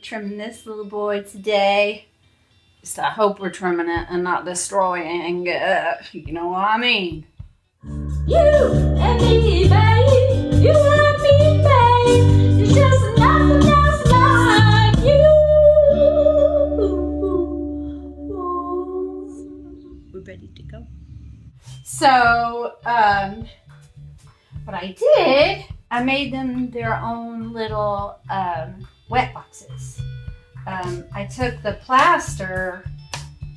trimming this little boy today. So I hope we're trimming it and not destroying it. You know what I mean? You and me, babe. You and me, babe. It's just nothing else like you. We're ready to go. So, what I did, I made them their own little wet boxes. I took the plaster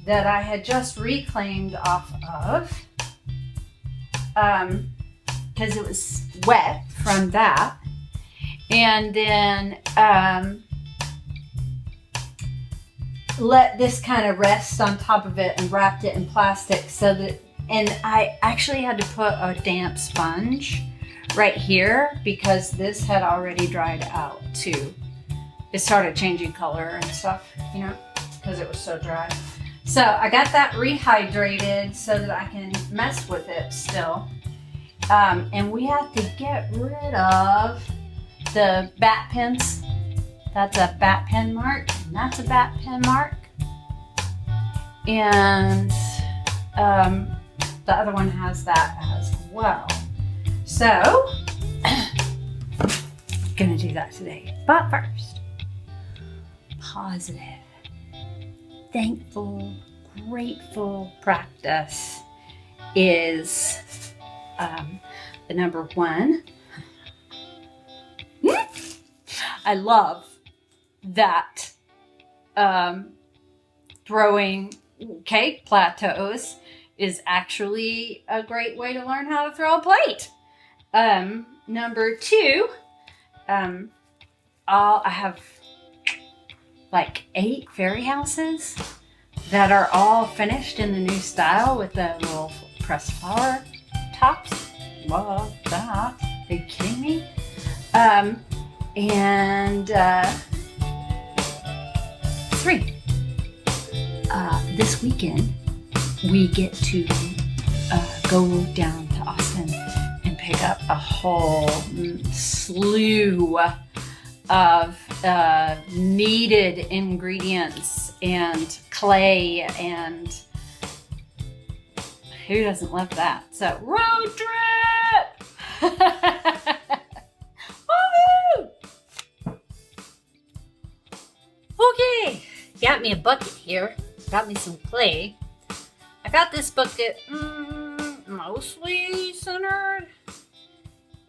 that I had just reclaimed off of, because it was wet from that, and then let this kind of rest on top of it and wrapped it in plastic so that, and I actually had to put a damp sponge right here because this had already dried out too. It started changing color and stuff, you know, because it was so dry. So I got that rehydrated so that I can mess with it still. And we have to get rid of the bat pins. That's a bat pin mark, and that's a bat pin mark. And the other one has that as well. So, gonna do that today. But first, positive, thankful, grateful practice is the number one. I love that throwing cake plateaus is actually a great way to learn how to throw a plate. Number two, I have like 8 fairy houses that are all finished in the new style with the little pressed flower tops. Love that. Are you kidding me? And 3. This weekend we get to go down to Austin and pick up a whole slew of needed ingredients and clay, and who doesn't love that? So road trip! Woohoo! Okay, got me a bucket here. Got me some clay. I got this bucket mostly centered.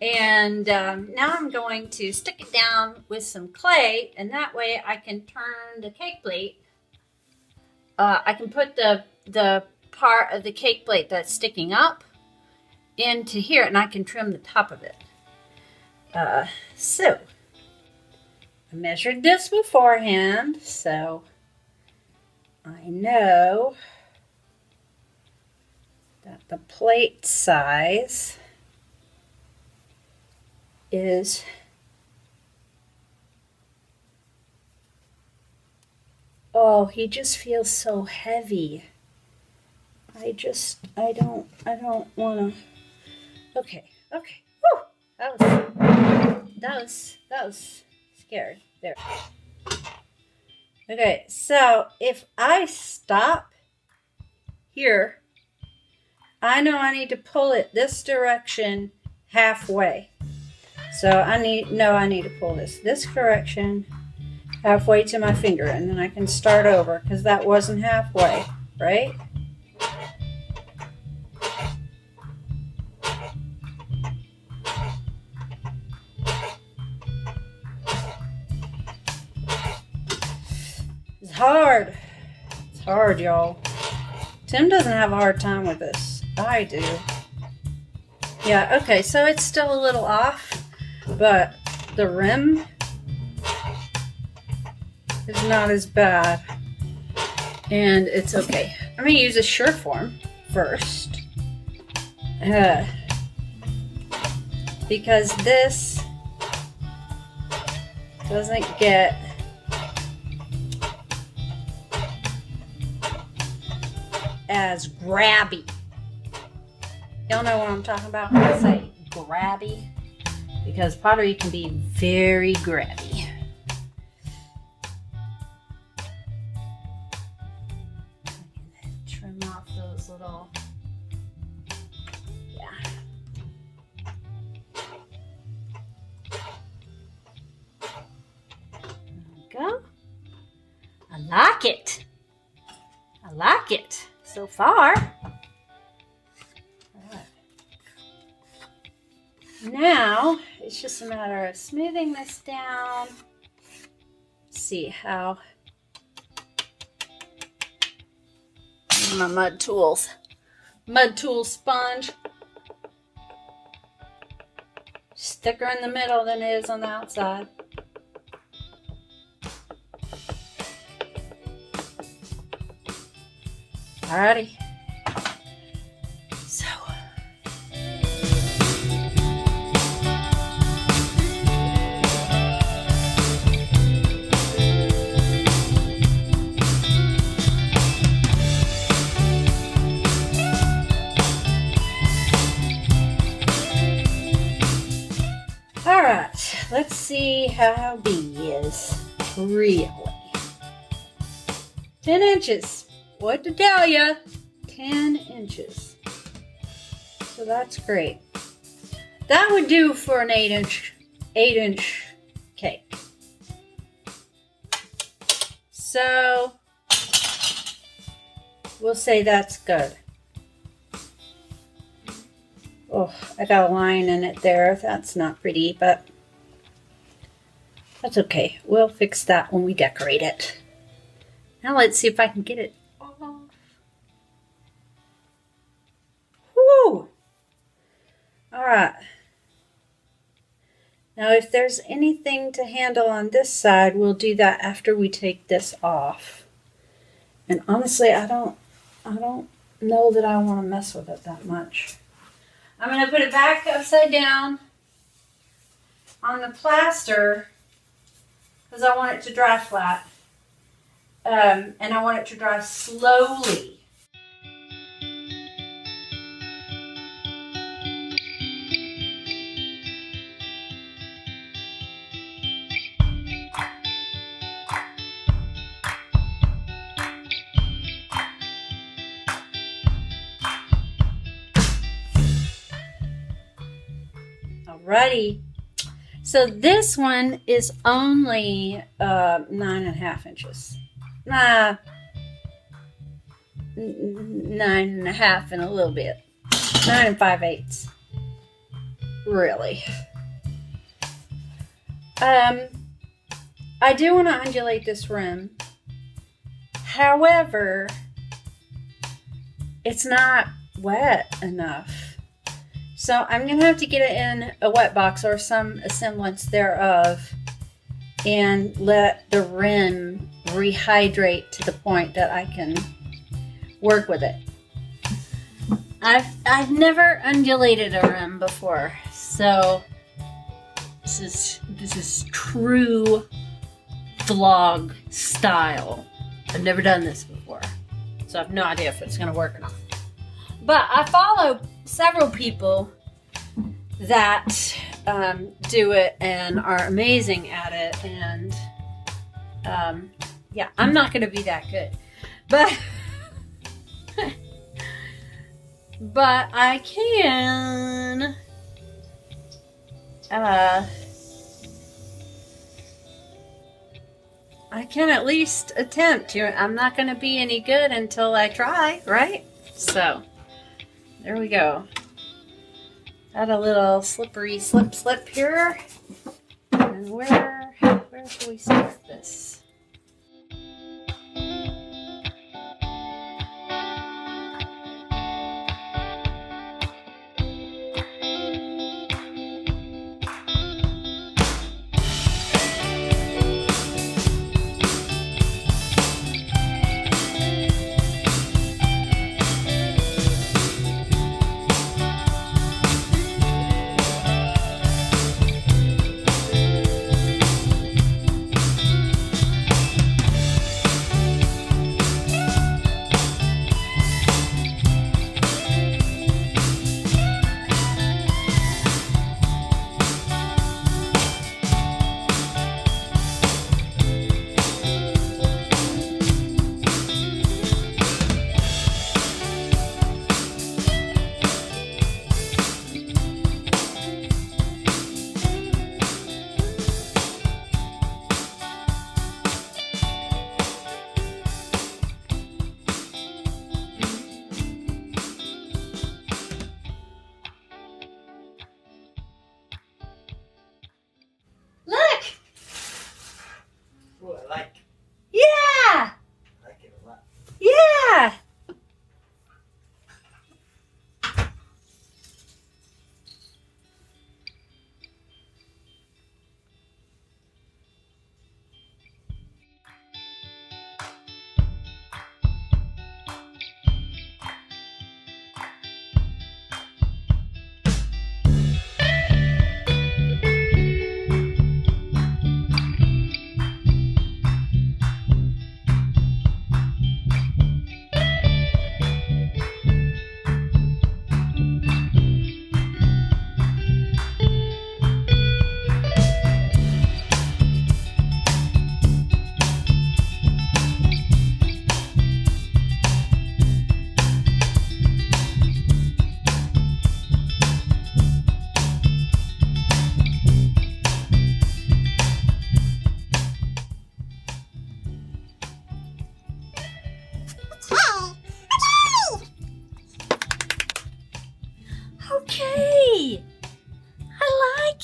And now I'm going to stick it down with some clay, and that way I can turn the cake plate. I can put the part of the cake plate that's sticking up into here, and I can trim the top of it. So I measured this beforehand, so I know that the plate size is he just feels so heavy. I don't want to. Okay. Woo! That was scary. There. Okay, so if I stop here, I know I need to pull it this direction halfway. So I need to pull this direction halfway to my finger, and then I can start over because that wasn't halfway, right? It's hard. It's hard, y'all. Tim doesn't have a hard time with this. I do. Yeah, okay, so it's still a little off, but the rim is not as bad, and it's okay. I'm going to use a Sureform first, because this doesn't get as grabby. Y'all know what I'm talking about when I say grabby, because pottery can be very grabby. like it. I like it so far. All right. Now, it's just a matter of smoothing this down. See how my mud tool sponge. Thicker in the middle than it is on the outside. Alrighty. So. Alright, let's see how B is. Really. 10 inches. What to tell you? 10 inches. So that's great. That would do for an 8 inch cake. So we'll say that's good. Oh, I got a line in it there. That's not pretty, but that's okay. We'll fix that when we decorate it. Now let's see if I can get it off. Woo! All right. Now if there's anything to handle on this side, we'll do that after we take this off. And honestly, I don't know that I want to mess with it that much. I'm going to put it back upside down on the plaster because I want it to dry flat. And I want it to dry slowly. Alrighty, so this one is only 9.5 inches. 9.5 and a little bit. 9 5/8. Really. I do want to undulate this rim. However, it's not wet enough. So I'm going to have to get it in a wet box or some semblance thereof and let the rim rehydrate to the point that I can work with it. I've never undulated a rim before, so this is true vlog style. I've never done this before, so I have no idea if it's going to work or not. But I follow several people that do it and are amazing at it, and yeah, I'm not going to be that good, but but I can at least attempt to. I'm not going to be any good until I try, right? So there we go. Got a little slippery slip here. And where should we start this?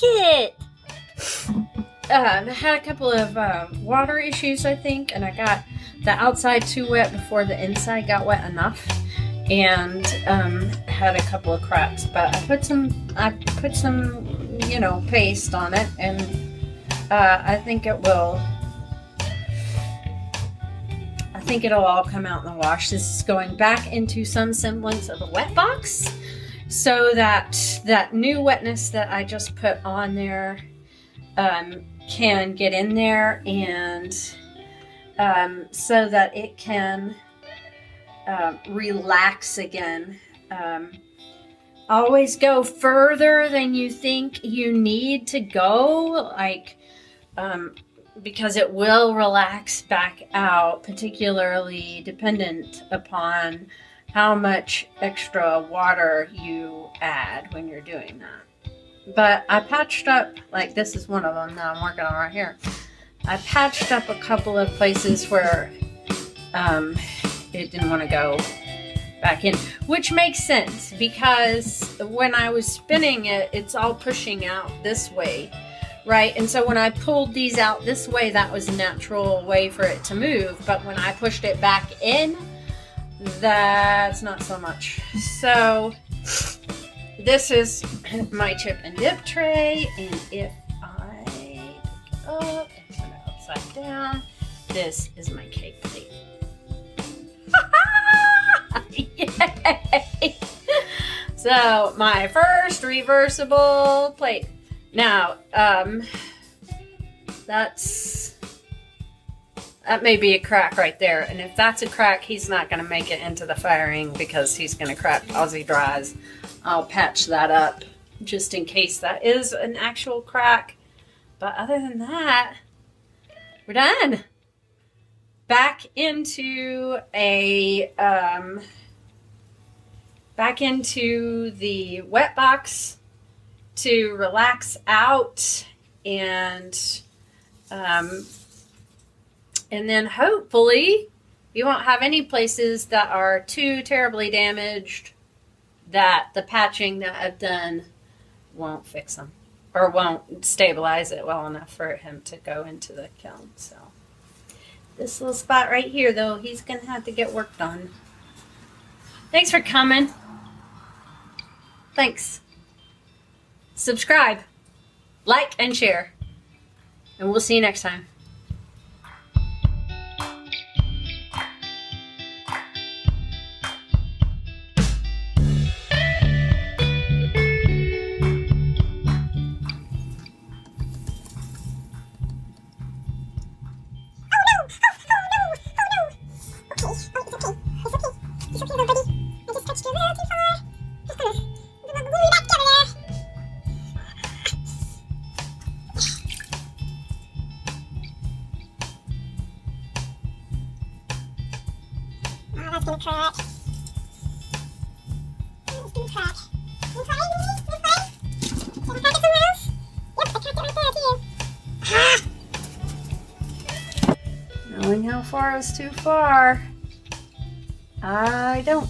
it. I had a couple of water issues, I think, and I got the outside too wet before the inside got wet enough, and had a couple of cracks. But I put some, you know, paste on it, and I think it'll all come out in the wash. This is going back into some semblance of a wet box, so that that new wetness that I just put on there can get in there, and so that it can relax again. Always go further than you think you need to go, like because it will relax back out, particularly dependent upon how much extra water you add when you're doing that. But I patched up, like this is one of them that I'm working on right here. I patched up a couple of places where it didn't want to go back in, which makes sense because when I was spinning it, it's all pushing out this way, right? And so when I pulled these out this way, that was a natural way for it to move. But when I pushed it back in, that's not so much. So this is my chip and dip tray, and if I pick it up and turn it upside down, this is my cake plate. Yay! So my first reversible plate. Now, that may be a crack right there, and if that's a crack, he's not going to make it into the firing because he's going to crack as he dries. I'll patch that up just in case that is an actual crack. But other than that, we're done. Back into the wet box to relax out, and then hopefully you won't have any places that are too terribly damaged that the patching that I've done won't fix them or won't stabilize it well enough for him to go into the kiln. So this little spot right here, though, he's gonna have to get worked on. Thanks for coming. Thanks. Subscribe, like, and share, and we'll see you next time. That's gonna crack. It's gonna crack. You try? Did I crack it somewhere else? Yep, I cracked it right there too. Knowing how far is too far, I don't.